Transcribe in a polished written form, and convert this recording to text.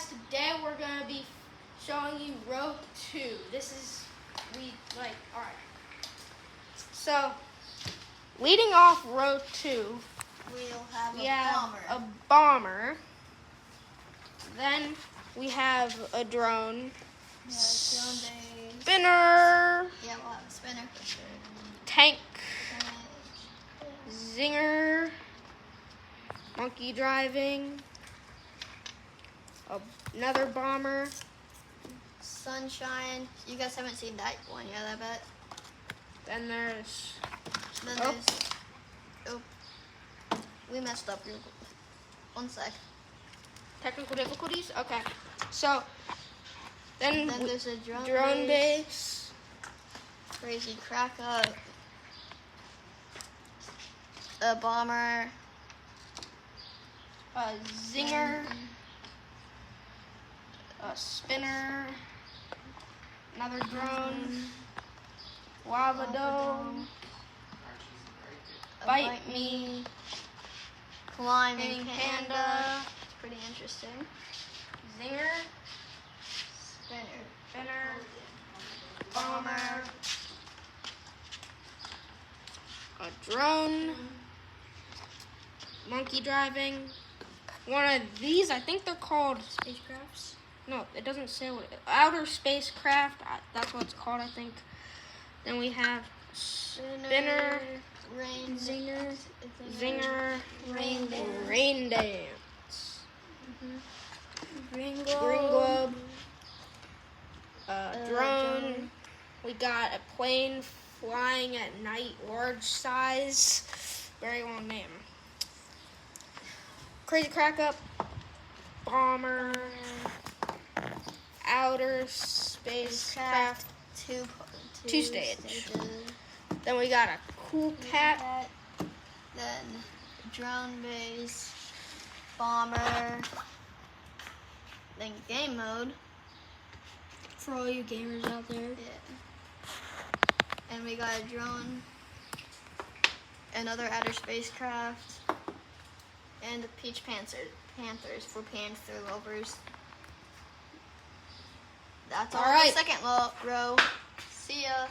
today we're going to be showing you row 2. Alright. So, leading off row 2, we have a bomber. Then we have a drone. Spinner. Yeah, we'll have a spinner for sure. Tank. Zinger. Monkey driving. Another bomber. Sunshine. You guys haven't seen that one yet, I bet. Then there's... We messed up. One sec. Technical difficulties? Okay. So, then there's a drone base. Crazy crack up. A bomber. A zinger. A spinner. Another drone. Lava dome. Bite me. Climbing panda. It's pretty interesting. Zinger. Spinner. Bomber. A drone. Monkey driving. One of these, I think they're called Spacecrafts? No, it doesn't say what outer spacecraft. That's what it's called, I think. Then we have spinner, zinger, rain dance, Green globe, drone. We got a plane flying at night, large size, very long name. Crazy crack up, bomber. Outer spacecraft, two stage. Then we got a cool cat. Then drone base, bomber. Then game mode. For all you gamers out there. Yeah. And we got a drone, another outer spacecraft, and the Peach Panthers for Panther lovers. That's all right. The second row. See ya.